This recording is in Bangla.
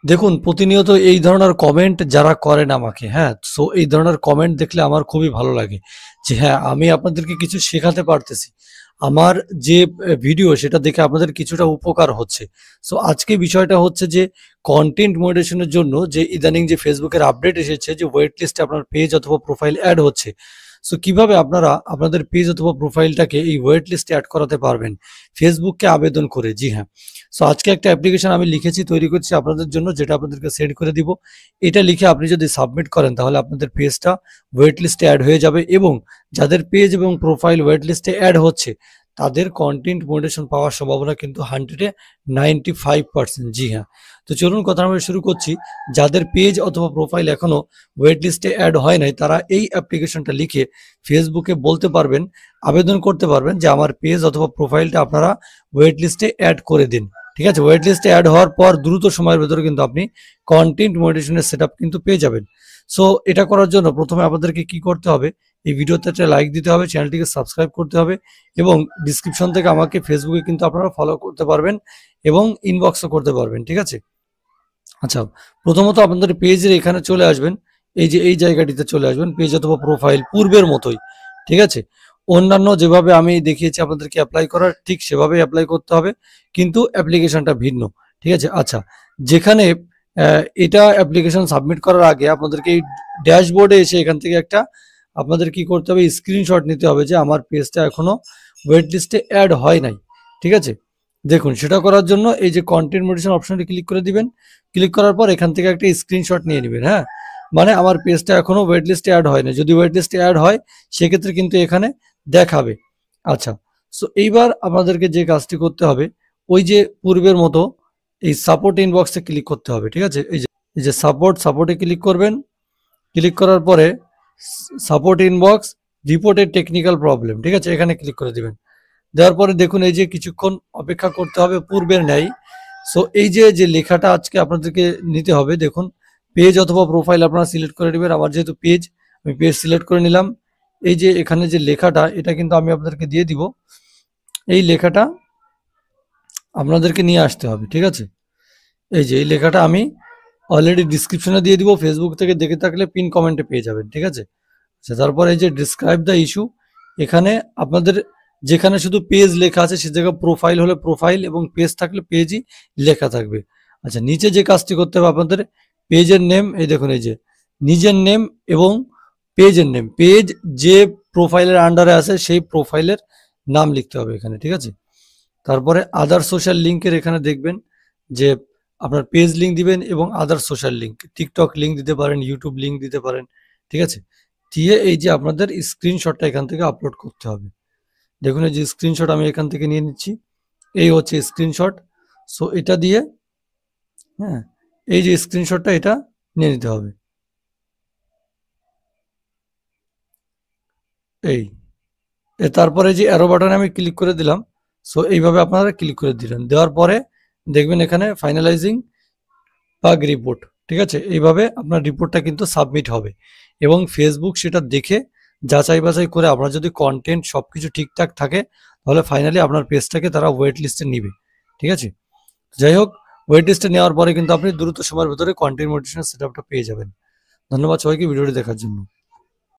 দেখুন প্রতিনিয়ত এই ধরনের কমেন্ট যারা করেন আমাকে, হ্যাঁ? সো এই ধরনের কমেন্ট দেখলে আমার খুবই ভালো লাগে যে হ্যাঁ, আমি আপনাদেরকে কিছু শেখাতে পারতেছি। আমার যে ভিডিও সেটা দেখে আপনাদের কিছুটা উপকার হচ্ছে। সো আজকে বিষয়টা হচ্ছে যে কনটেন্ট মনিটাইজেশন এর জন্য যে ইদানিং যে Facebook এর আপডেট এসেছে যে ওয়েট লিস্টে আপনার পেজ অথবা প্রোফাইল এড হচ্ছে। সো কিভাবে আপনারা আপনাদের পেজ অথবা প্রোফাইলটাকে এই ওয়েট লিস্টে এড করাতে পারবেন ফেসবুককে আবেদন করে। জি হ্যাঁ। সো আজকে একটা অ্যাপ্লিকেশন আমি লিখেছি, তৈরি করছি আপনাদের জন্য, যেটা আপনাদেরকে সেন্ড করে দিব। এটা লিখে আপনি যদি সাবমিট করেন তাহলে আপনাদের পেজটা ওয়েট লিস্টে অ্যাড হয়ে যাবে এবং যাদের পেজ এবং প্রোফাইল ওয়েট লিস্টে অ্যাড হচ্ছে তাদের কন্টেন্ট মনিটাইজেশন পাওয়ার সম্ভাবনা কিন্তু 100-এ 95%। জি হ্যাঁ। তো চলুন কথা আমরা শুরু করছি। যাদের পেজ অথবা প্রোফাইল এখনো ওয়েট লিস্টে অ্যাড হয় নাই তারা এই অ্যাপ্লিকেশনটা লিখে ফেসবুকে বলতে পারবেন, আবেদন করতে পারবেন যে আমার পেজ অথবা প্রোফাইলটা আপনারা ওয়েট লিস্টে অ্যাড করে দিন। ঠিক আছে? ওয়েট লিস্টে অ্যাড হওয়ার পর দ্রুত সময়ের ভেতরে কিন্তু আপনি কন্টেন্ট মনিটাইজেশনের সেটআপ কিন্তু পেয়ে যাবেন। সো এটা করার জন্য প্রথমে আপনাদেরকে কি করতে হবে? এই ভিডিওতে একটা লাইক দিতে হবে, চ্যানেলটিকে সাবস্ক্রাইব করতে হবে এবং ডিসক্রিপশন থেকে আমাকে ফেসবুকে কিন্তু আপনারা ফলো করতে পারবেন এবং ইনবক্সও করতে পারবেন। ঠিক আছে? আচ্ছা, প্রথমত আপনাদের পেজের এখানে চলে আসবেন। এই যে এই জায়গাটিতে চলে আসবেন, পেজ অথবা প্রোফাইল পূর্বের মতোই। ঠিক আছে? অন্যান্য যেভাবে আমি দেখিয়েছি আপনাদেরকে অ্যাপ্লাই করার, ঠিক সেভাবেই অ্যাপ্লাই করতে হবে। কিন্তু অ্যাপ্লিকেশনটা ভিন্ন। ঠিক আছে? আচ্ছা, যেখানে এটা অ্যাপ্লিকেশন সাবমিট করার আগে আপনাদেরকে এই ড্যাশবোর্ডে এসে এখান থেকে একটা আপনাদের কি করতে হবে? স্ক্রিনশট নিতে হবে যে আমার পেজটা এখনো ওয়েট লিস্টে অ্যাড হয় নাই। ঠিক আছে? দেখুন সেটা করার জন্য এই যে কন্টেন্ট মনিটাইজেশন অপশনটি ক্লিক করে দিবেন। ক্লিক করার পর এখান থেকে একটা স্ক্রিনশট নিয়ে নেবেন, হ্যাঁ? মানে আমার পেজটা এখনো ওয়েট লিস্টে অ্যাড হয় না। যদি ওয়েট লিস্টে অ্যাড হয় সেক্ষেত্রে কিন্তু এখানে দেখাবে। আচ্ছা, সো এইবার আপনাদেরকে যে কাজটি করতে হবে ওই যে পূর্বের মতো এই সাপোর্ট ইনবক্সে ক্লিক করতে হবে। ঠিক আছে? এই যে সাপোর্টে ক্লিক করবেন। ক্লিক করার পরে support inbox reported technical problem. ঠিক আছে? এখানে ক্লিক করে দিবেন। দেওয়ার পরে দেখুন এই যে কিছুক্ষণ অপেক্ষা করতে হবে পূর্বের ন্যায়। সো এই যে লেখাটা আজকে আপনাদেরকে নিতে হবে, দেখুন পেজ অথবা প্রোফাইল আপনারা সিলেক্ট করে নেবেন। আমার যেহেতু পেজ, আমি পেজ সিলেক্ট করে নিলাম। এই যে এখানে যে লেখাটা এটা কিন্তু আমি আপনাদেরকে দিয়ে দিব। এই লেখাটা আপনাদেরকে নিয়ে আসতে হবে। ঠিক আছে? এই যে এই লেখাটা আমি অলরেডি ডিসক্রিপশনে দিয়ে দিব, ফেসবুক থেকে দেখে থাকলে পিন কমেন্টে পেয়ে যাবেন। ঠিক আছে? আচ্ছা, তারপর এই যে ডিসক্রাইব দ্য ইস্যু, এখানে আপনাদের যেখানে শুধু পেজ লেখা আছে সে জায়গায় প্রোফাইল হলে প্রোফাইল এবং পেজ থাকলে পেজই লেখা থাকবে। আচ্ছা, নিচে যে কাজটি করতে হবে আপনাদের পেজের নেম, এই দেখুন এই যে নিজের নেম এবং পেজের নেম, পেজ যে প্রোফাইলের আন্ডারে আছে সেই প্রোফাইলের নাম লিখতে হবে এখানে। ঠিক আছে? তারপরে আদার সোশ্যাল লিঙ্কের এখানে দেখবেন যে আপনার পেজ লিঙ্ক দিবেন এবং আদার সোশ্যাল লিঙ্ক, টিকটক লিঙ্ক দিতে পারেন, ইউটিউব লিঙ্ক দিতে পারেন। ঠিক আছে? দিয়ে এই যে আপনাদের স্ক্রিনশটটা এখান থেকে আপলোড করতে হবে। দেখুন এই যে স্ক্রিনশট আমি এখান থেকে নিয়ে নিচ্ছি। এই হচ্ছে স্ক্রিনশট। সো এটা দিয়ে, হ্যাঁ, এই যে স্ক্রিনশটটা এটা নিয়ে নিতে হবে। এই তারপরে যে অ্যারো বাটনে আমি ক্লিক করে দিলাম। সো এইভাবে আপনারা ক্লিক করে দিলেন। দেওয়ার পরে দেখবেন এখানে ফাইনালাইজিং বাগ রিপোর্ট। ঠিক আছে? এইভাবে আপনার রিপোর্টটা কিন্তু সাবমিট হবে এবং ফেসবুক সেটা দেখে যাচাই বাছাই করে আপনার যদি কন্টেন্ট সবকিছু ঠিকঠাক থাকে তাহলে ফাইনালি আপনার পেজটাকে তারা ওয়েট লিস্টে নিবে। ঠিক আছে? যাই হোক, ওয়েট লিস্টে নেওয়ার পরে কিন্তু আপনি দ্রুত সময়ের ভেতরে কন্টেন্ট মনিটাইজেশন সেটআপটা পেয়ে যাবেন। ধন্যবাদ সবাইকে ভিডিওটি দেখার জন্য।